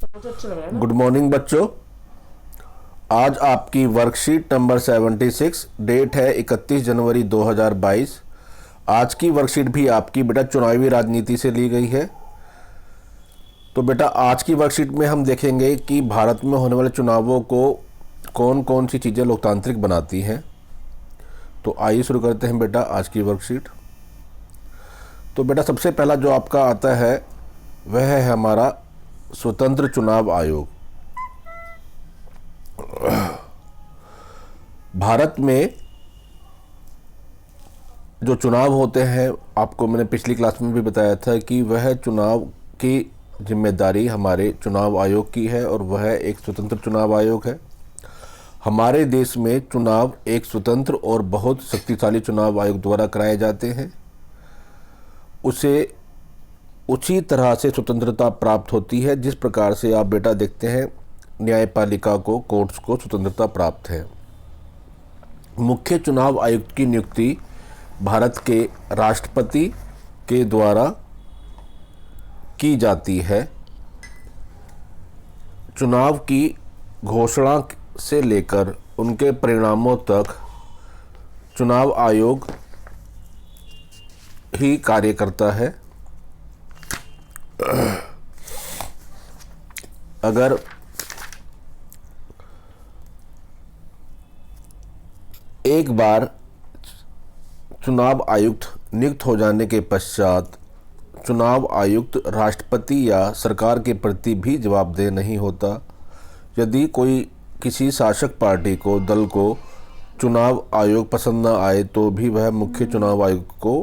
Good morning बच्चों। आज आपकी वर्कशीट नंबर 76, डेट है 31 जनवरी 2022। आज की वर्कशीट भी आपकी बेटा चुनावी राजनीति से ली गई है। तो बेटा आज की वर्कशीट में हम देखेंगे कि भारत में होने वाले चुनावों को कौन कौन सी चीज़ें लोकतांत्रिक बनाती हैं। तो आइए शुरू करते हैं बेटा आज की वर्कशीट। तो बेटा सबसे पहला जो आपका आता है वह है हमारा स्वतंत्र चुनाव आयोग। भारत में जो चुनाव होते हैं, आपको मैंने पिछली क्लास में भी बताया था कि वह चुनाव की जिम्मेदारी हमारे चुनाव आयोग की है और वह एक स्वतंत्र चुनाव आयोग है। हमारे देश में चुनाव एक स्वतंत्र और बहुत शक्तिशाली चुनाव आयोग द्वारा कराए जाते हैं। उसे उसी तरह से स्वतंत्रता प्राप्त होती है जिस प्रकार से आप बेटा देखते हैं न्यायपालिका को, कोर्ट्स को स्वतंत्रता प्राप्त है। मुख्य चुनाव आयुक्त की नियुक्ति भारत के राष्ट्रपति के द्वारा की जाती है। चुनाव की घोषणा से लेकर उनके परिणामों तक चुनाव आयोग ही कार्य करता है। अगर एक बार चुनाव आयुक्त नियुक्त हो जाने के पश्चात चुनाव आयुक्त राष्ट्रपति या सरकार के प्रति भी जवाबदेह नहीं होता। यदि कोई किसी शासक पार्टी को, दल को चुनाव आयोग पसंद न आए तो भी वह मुख्य चुनाव आयुक्त को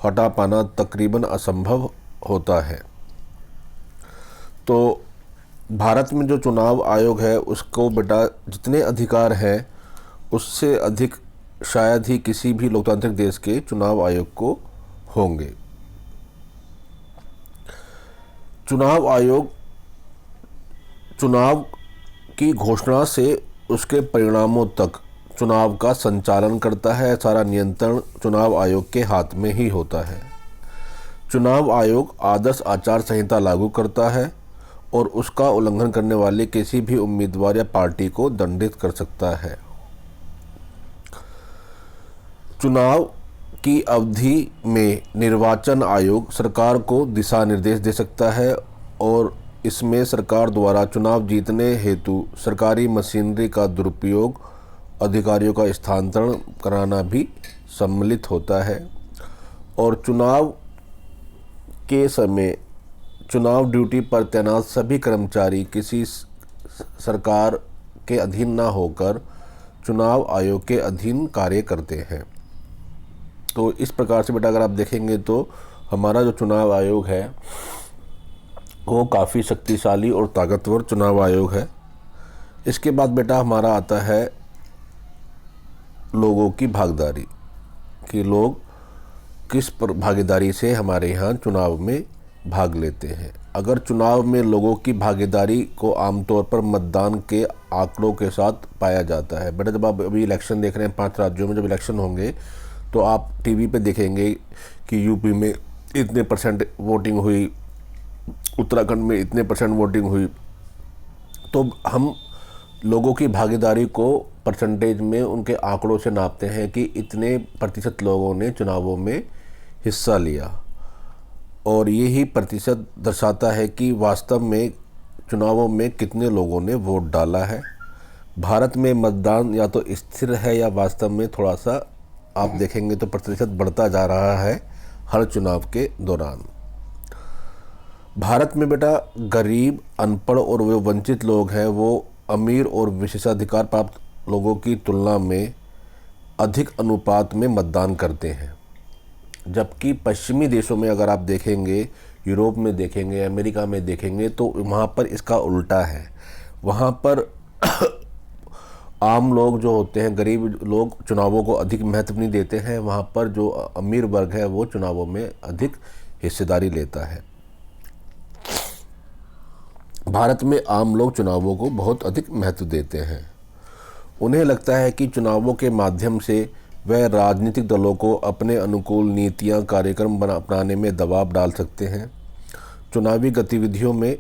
हटा पाना तकरीबन असंभव होता है। तो भारत में जो चुनाव आयोग है उसको बेटा जितने अधिकार हैं उससे अधिक शायद ही किसी भी लोकतांत्रिक देश के चुनाव आयोग को होंगे। चुनाव आयोग चुनाव की घोषणा से उसके परिणामों तक चुनाव का संचालन करता है। सारा नियंत्रण चुनाव आयोग के हाथ में ही होता है। चुनाव आयोग आदर्श आचार संहिता लागू करता है और उसका उल्लंघन करने वाले किसी भी उम्मीदवार या पार्टी को दंडित कर सकता है। चुनाव की अवधि में निर्वाचन आयोग सरकार को दिशा निर्देश दे सकता है और इसमें सरकार द्वारा चुनाव जीतने हेतु सरकारी मशीनरी का दुरुपयोग, अधिकारियों का स्थानांतरण कराना भी सम्मिलित होता है। और चुनाव के समय चुनाव ड्यूटी पर तैनात सभी कर्मचारी किसी सरकार के अधीन न होकर चुनाव आयोग के अधीन कार्य करते हैं। तो इस प्रकार से बेटा अगर आप देखेंगे तो हमारा जो चुनाव आयोग है वो काफ़ी शक्तिशाली और ताकतवर चुनाव आयोग है। इसके बाद बेटा हमारा आता है लोगों की भागीदारी, कि लोग किस भागीदारी से हमारे यहाँ चुनाव में भाग लेते हैं। अगर चुनाव में लोगों की भागीदारी को आमतौर पर मतदान के आंकड़ों के साथ पाया जाता है। बेटा जब आप अभी इलेक्शन देख रहे हैं 5 राज्यों में जब इलेक्शन होंगे तो आप टीवी पे देखेंगे कि यूपी में इतने % वोटिंग हुई, उत्तराखंड में इतने % वोटिंग हुई। तो हम लोगों की भागीदारी को परसेंटेज में उनके आंकड़ों से नापते हैं कि इतने % लोगों ने चुनावों में हिस्सा लिया और यही प्रतिशत दर्शाता है कि वास्तव में चुनावों में कितने लोगों ने वोट डाला है। भारत में मतदान या तो स्थिर है या वास्तव में थोड़ा सा आप देखेंगे तो प्रतिशत बढ़ता जा रहा है हर चुनाव के दौरान। भारत में बेटा गरीब, अनपढ़ और वो वंचित लोग हैं वो अमीर और विशेषाधिकार प्राप्त लोगों की तुलना में अधिक अनुपात में मतदान करते हैं। जबकि पश्चिमी देशों में अगर आप देखेंगे, यूरोप में देखेंगे, अमेरिका में देखेंगे तो वहाँ पर इसका उल्टा है। वहाँ पर आम लोग जो होते हैं, गरीब लोग चुनावों को अधिक महत्व नहीं देते हैं। वहाँ पर जो अमीर वर्ग है वो चुनावों में अधिक हिस्सेदारी लेता है। भारत में आम लोग चुनावों को बहुत अधिक महत्व देते हैं। उन्हें लगता है कि चुनावों के माध्यम से वह राजनीतिक दलों को अपने अनुकूल नीतियां, कार्यक्रम अपनाने में दबाव डाल सकते हैं। चुनावी गतिविधियों में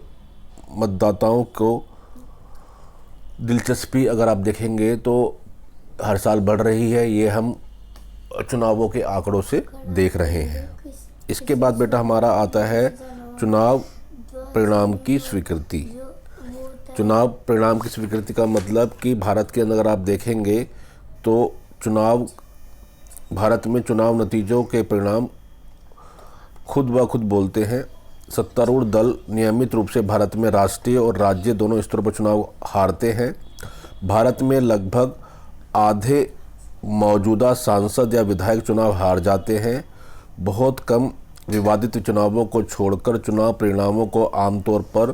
मतदाताओं को दिलचस्पी अगर आप देखेंगे तो हर साल बढ़ रही है। ये हम चुनावों के आंकड़ों से देख रहे हैं। इसके बाद बेटा हमारा आता है चुनाव परिणाम की स्वीकृति। चुनाव परिणाम की स्वीकृति का मतलब कि भारत के अंदर अगर आप देखेंगे तो भारत में चुनाव नतीजों के परिणाम खुद ब खुद बोलते हैं। सत्तारूढ़ दल नियमित रूप से भारत में राष्ट्रीय और राज्य दोनों स्तरों पर चुनाव हारते हैं। भारत में लगभग आधे मौजूदा सांसद या विधायक चुनाव हार जाते हैं। बहुत कम विवादित चुनावों को छोड़कर चुनाव परिणामों को आमतौर पर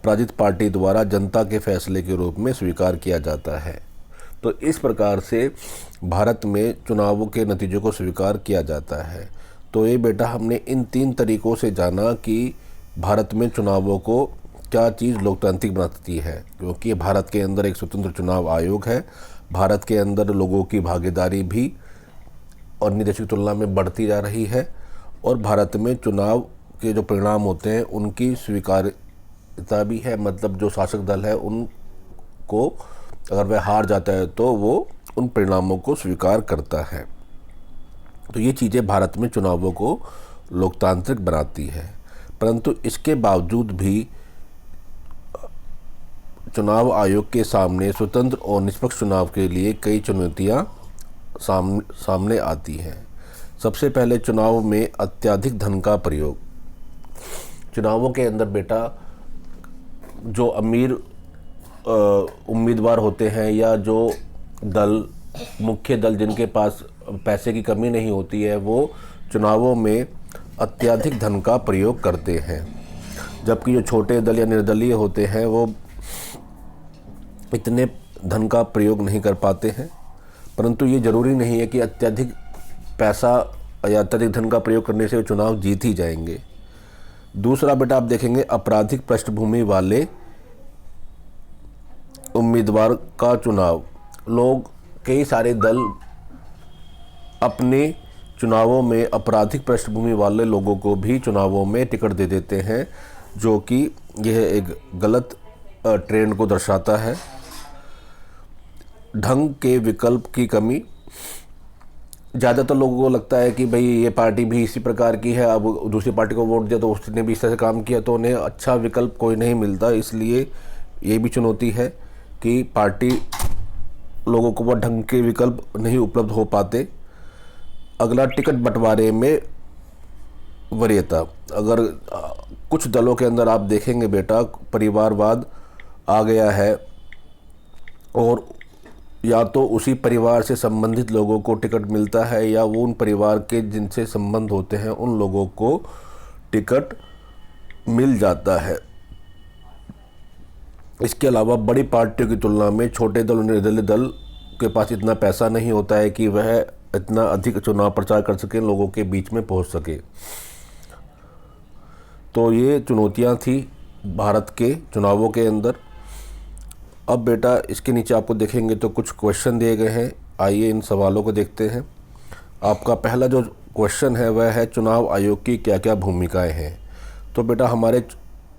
पराजित पार्टी द्वारा जनता के फैसले के रूप में स्वीकार किया जाता है। तो इस प्रकार से भारत में चुनावों के नतीजों को स्वीकार किया जाता है। तो ये बेटा हमने इन 3 तरीक़ों से जाना कि भारत में चुनावों को क्या चीज़ लोकतांत्रिक बनाती है, क्योंकि भारत के अंदर एक स्वतंत्र चुनाव आयोग है। भारत के अंदर लोगों की भागीदारी भी अन्य देशों की तुलना में बढ़ती जा रही है और भारत में चुनाव के जो परिणाम होते हैं उनकी स्वीकार्यता भी है। मतलब जो शासक दल है उनको अगर वह हार जाता है तो वो उन परिणामों को स्वीकार करता है। तो ये चीज़ें भारत में चुनावों को लोकतांत्रिक बनाती है। परंतु इसके बावजूद भी चुनाव आयोग के सामने स्वतंत्र और निष्पक्ष चुनाव के लिए कई चुनौतियां सामने आती हैं। सबसे पहले चुनाव में अत्यधिक धन का प्रयोग। चुनावों के अंदर बेटा जो अमीर उम्मीदवार होते हैं या जो मुख्य दल जिनके पास पैसे की कमी नहीं होती है, वो चुनावों में अत्यधिक धन का प्रयोग करते हैं। जबकि जो छोटे दल या निर्दलीय होते हैं वो इतने धन का प्रयोग नहीं कर पाते हैं। परंतु ये ज़रूरी नहीं है कि अत्यधिक पैसा या अत्यधिक धन का प्रयोग करने से वो चुनाव जीत ही जाएंगे। दूसरा बेटा आप देखेंगे आपराधिक पृष्ठभूमि वाले उम्मीदवार का चुनाव। कई सारे दल अपने चुनावों में आपराधिक पृष्ठभूमि वाले लोगों को भी चुनावों में टिकट दे देते हैं, जो कि यह एक गलत ट्रेंड को दर्शाता है। ढंग के विकल्प की कमी। ज़्यादातर लोगों को लगता है कि भाई ये पार्टी भी इसी प्रकार की है, अब दूसरी पार्टी को वोट दिया तो उसने भी इस तरह से काम किया, तो उन्हें अच्छा विकल्प कोई नहीं मिलता। इसलिए ये भी चुनौती है कि पार्टी लोगों को वह ढंग के विकल्प नहीं उपलब्ध हो पाते। अगला टिकट बंटवारे में वरीयता। अगर कुछ दलों के अंदर आप देखेंगे बेटा परिवारवाद आ गया है और या तो उसी परिवार से संबंधित लोगों को टिकट मिलता है या वो उन परिवार के जिनसे संबंध होते हैं उन लोगों को टिकट मिल जाता है। इसके अलावा बड़ी पार्टियों की तुलना में छोटे दल और निर्दलीय दल के पास इतना पैसा नहीं होता है कि वह इतना अधिक चुनाव प्रचार कर सके, लोगों के बीच में पहुंच सके। तो ये चुनौतियां थी भारत के चुनावों के अंदर। अब बेटा इसके नीचे आपको देखेंगे तो कुछ क्वेश्चन दिए गए हैं। आइए इन सवालों को देखते हैं। आपका पहला जो क्वेश्चन है वह है चुनाव आयोग की क्या क्या भूमिकाएं हैं। तो बेटा हमारे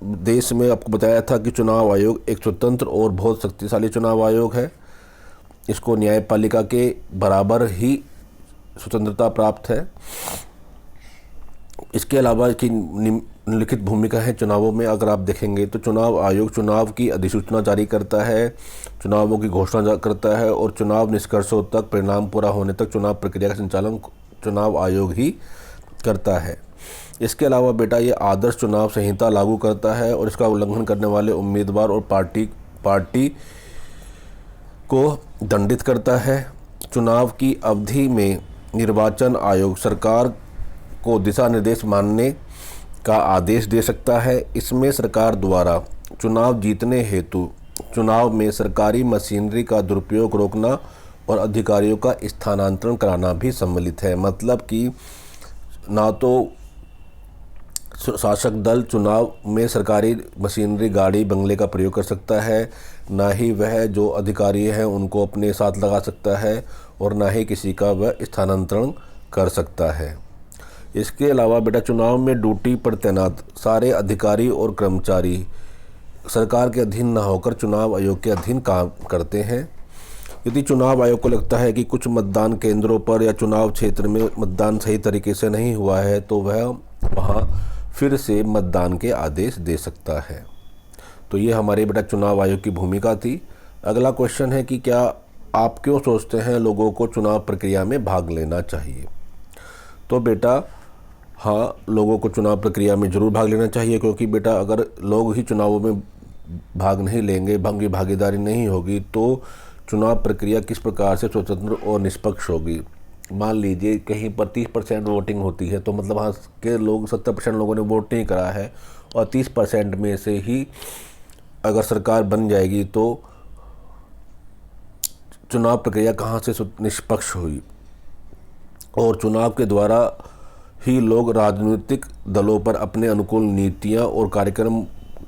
देश में आपको बताया था कि चुनाव आयोग एक स्वतंत्र और बहुत शक्तिशाली चुनाव आयोग है। इसको न्यायपालिका के बराबर ही स्वतंत्रता प्राप्त है। इसके अलावा इसकी निम्नलिखित भूमिका है चुनावों में। अगर आप देखेंगे तो चुनाव आयोग चुनाव की अधिसूचना जारी करता है, चुनावों की घोषणा करता है और चुनाव निष्कर्षों तक, परिणाम पूरा होने तक चुनाव प्रक्रिया का संचालन चुनाव आयोग ही करता है। इसके अलावा बेटा ये आदर्श चुनाव संहिता लागू करता है और इसका उल्लंघन करने वाले उम्मीदवार और पार्टी को दंडित करता है। चुनाव की अवधि में निर्वाचन आयोग सरकार को दिशा निर्देश मानने का आदेश दे सकता है। इसमें सरकार द्वारा चुनाव जीतने हेतु चुनाव में सरकारी मशीनरी का दुरुपयोग रोकना और अधिकारियों का स्थानांतरण कराना भी सम्मिलित है। मतलब कि ना तो शासक दल चुनाव में सरकारी मशीनरी, गाड़ी, बंगले का प्रयोग कर सकता है, ना ही वह जो अधिकारी हैं उनको अपने साथ लगा सकता है और ना ही किसी का वह स्थानांतरण कर सकता है। इसके अलावा बेटा चुनाव में ड्यूटी पर तैनात सारे अधिकारी और कर्मचारी सरकार के अधीन न होकर चुनाव आयोग के अधीन काम करते हैं। यदि चुनाव आयोग को लगता है कि कुछ मतदान केंद्रों पर या चुनाव क्षेत्र में मतदान सही तरीके से नहीं हुआ है तो वह वहां फिर से मतदान के आदेश दे सकता है। तो ये हमारे बेटा चुनाव आयोग की भूमिका थी। अगला क्वेश्चन है कि क्या आप क्यों सोचते हैं लोगों को चुनाव प्रक्रिया में भाग लेना चाहिए। तो बेटा हाँ, लोगों को चुनाव प्रक्रिया में ज़रूर भाग लेना चाहिए, क्योंकि बेटा अगर लोग ही चुनावों में भाग नहीं लेंगे, उनकी भागीदारी नहीं होगी, तो चुनाव प्रक्रिया किस प्रकार से स्वतंत्र और निष्पक्ष होगी। मान लीजिए कहीं पर 30% वोटिंग होती है, तो मतलब वहाँ के लोग 70% लोगों ने वोट नहीं करा है और 30% में से ही अगर सरकार बन जाएगी तो चुनाव प्रक्रिया कहाँ से निष्पक्ष हुई। और चुनाव के द्वारा ही लोग राजनीतिक दलों पर अपने अनुकूल नीतियाँ और कार्यक्रम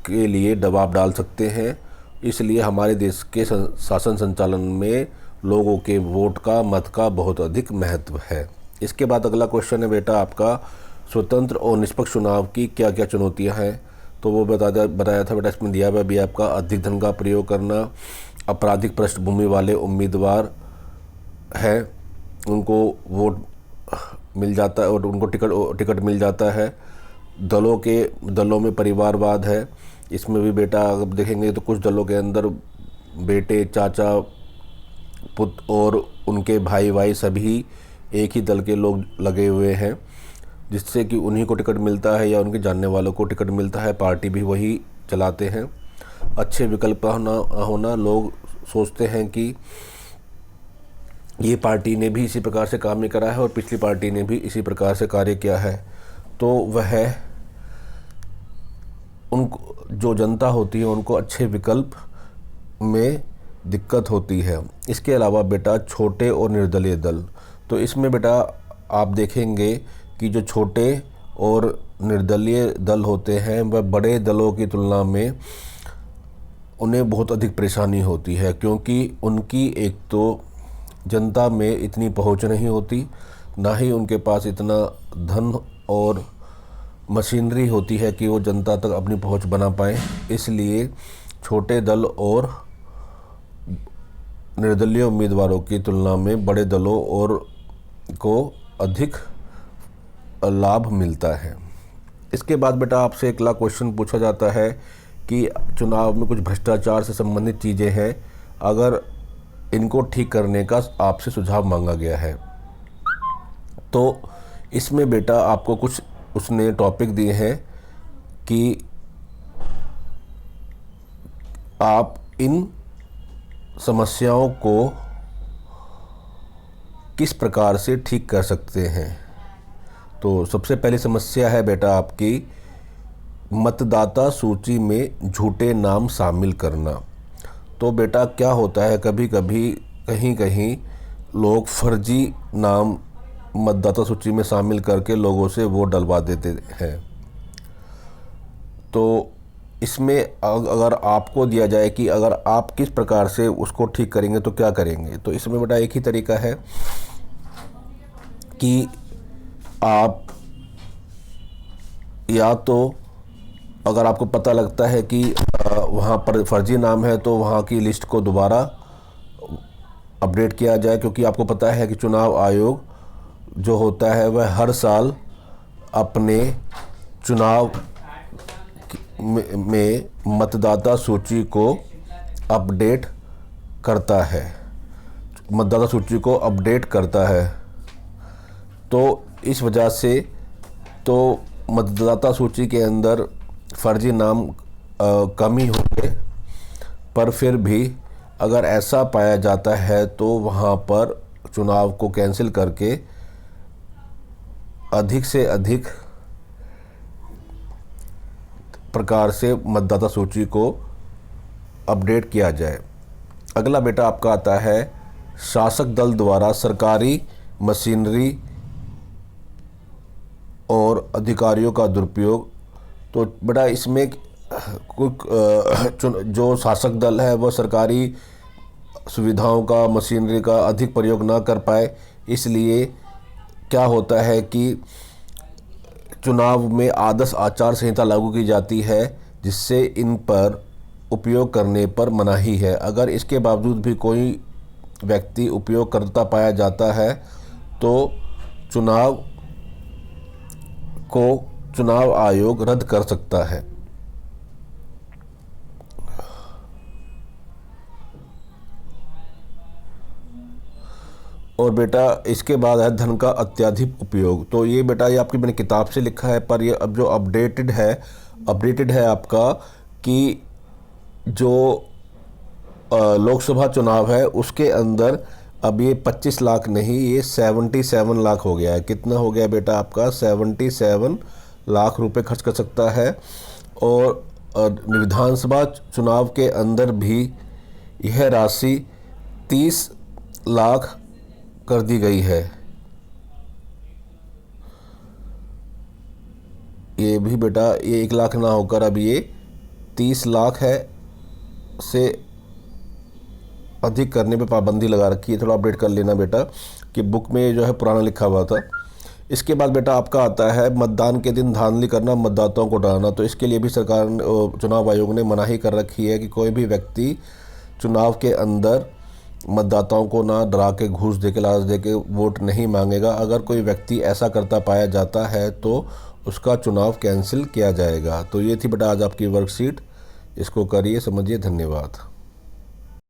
के लिए दबाव डाल सकते हैं। इसलिए हमारे देश के शासन संचालन में लोगों के वोट का, मत का बहुत अधिक महत्व है। इसके बाद अगला क्वेश्चन है बेटा आपका, स्वतंत्र और निष्पक्ष चुनाव की क्या क्या चुनौतियां हैं। तो वो बताया था बेटा, इसमें दिया हुआ भी आपका अधिक धन का प्रयोग करना, आपराधिक पृष्ठभूमि वाले उम्मीदवार हैं उनको वोट मिल जाता है और उनको टिकट मिल जाता है। दलों में परिवारवाद है। इसमें भी बेटा अगर देखेंगे तो कुछ दलों के अंदर बेटे, चाचा, पुत्र और उनके भाई सभी एक ही दल के लोग लगे हुए हैं, जिससे कि उन्हीं को टिकट मिलता है या उनके जानने वालों को टिकट मिलता है, पार्टी भी वही चलाते हैं। अच्छे विकल्प होना, लोग सोचते हैं कि ये पार्टी ने भी इसी प्रकार से काम नहीं करा है और पिछली पार्टी ने भी इसी प्रकार से कार्य किया है, तो वह उनको जो जनता होती है उनको अच्छे विकल्प में दिक्कत होती है। इसके अलावा बेटा छोटे और निर्दलीय दल, तो इसमें बेटा आप देखेंगे कि जो छोटे और निर्दलीय दल होते हैं वह बड़े दलों की तुलना में उन्हें बहुत अधिक परेशानी होती है, क्योंकि उनकी एक तो जनता में इतनी पहुंच नहीं होती, ना ही उनके पास इतना धन और मशीनरी होती है कि वो जनता तक अपनी पहुंच बना पाएँ। इसलिए छोटे दल और निर्दलीय उम्मीदवारों की तुलना में बड़े दलों और को अधिक लाभ मिलता है। इसके बाद बेटा आपसे अगला क्वेश्चन पूछा जाता है कि चुनाव में कुछ भ्रष्टाचार से संबंधित चीज़ें हैं, अगर इनको ठीक करने का आपसे सुझाव मांगा गया है। तो इसमें बेटा आपको कुछ उसने टॉपिक दिए हैं कि आप इन समस्याओं को किस प्रकार से ठीक कर सकते हैं। तो सबसे पहली समस्या है बेटा आपकी मतदाता सूची में झूठे नाम शामिल करना। तो बेटा क्या होता है, कभी कभी कहीं लोग फर्जी नाम मतदाता सूची में शामिल करके लोगों से वोट डलवा देते हैं। तो इसमें अगर आपको दिया जाए कि अगर आप किस प्रकार से उसको ठीक करेंगे तो क्या करेंगे, तो इसमें बेटा एक ही तरीका है कि आप या तो अगर आपको पता लगता है कि वहाँ पर फर्जी नाम है तो वहाँ की लिस्ट को दोबारा अपडेट किया जाए, क्योंकि आपको पता है कि चुनाव आयोग जो होता है वह हर साल अपने चुनाव में मतदाता सूची को अपडेट करता है, मतदाता सूची को अपडेट करता है। तो इस वजह से तो मतदाता सूची के अंदर फर्जी नाम कम ही होंगे, पर फिर भी अगर ऐसा पाया जाता है तो वहाँ पर चुनाव को कैंसिल करके अधिक से अधिक प्रकार से मतदाता सूची को अपडेट किया जाए। अगला बेटा आपका आता है शासक दल द्वारा सरकारी मशीनरी और अधिकारियों का दुरुपयोग। तो बेटा इसमें जो शासक दल है वह सरकारी सुविधाओं का, मशीनरी का अधिक प्रयोग ना कर पाए, इसलिए क्या होता है कि चुनाव में आदर्श आचार संहिता लागू की जाती है, जिससे इन पर उपयोग करने पर मनाही है। अगर इसके बावजूद भी कोई व्यक्ति उपयोग करता पाया जाता है तो चुनाव आयोग रद्द कर सकता है। और बेटा इसके बाद है धन का अत्यधिक उपयोग। तो ये बेटा ये आपकी मैंने किताब से लिखा है, पर ये अब जो अपडेटेड है आपका कि जो लोकसभा चुनाव है उसके अंदर अब ये 25 लाख नहीं, ये 77 लाख हो गया है। कितना हो गया बेटा आपका? 77 लाख रुपए खर्च कर सकता है। और विधानसभा चुनाव के अंदर भी यह राशि 30 लाख कर दी गई है। ये भी बेटा ये 1 लाख ना होकर अब ये 30 लाख है से अधिक करने पे पाबंदी लगा रखी है। थोड़ा अपडेट कर लेना बेटा कि बुक में जो है पुराना लिखा हुआ था। इसके बाद बेटा आपका आता है मतदान के दिन धांधली करना, मतदाताओं को डराना। तो इसके लिए भी चुनाव आयोग ने मनाही कर रखी है कि कोई भी व्यक्ति चुनाव के अंदर मतदाताओं को ना डरा के, घूस दे के, लालच दे के वोट नहीं मांगेगा। अगर कोई व्यक्ति ऐसा करता पाया जाता है तो उसका चुनाव कैंसिल किया जाएगा। तो ये थी बेटा आज आपकी वर्कशीट, इसको करिए, समझिए। धन्यवाद।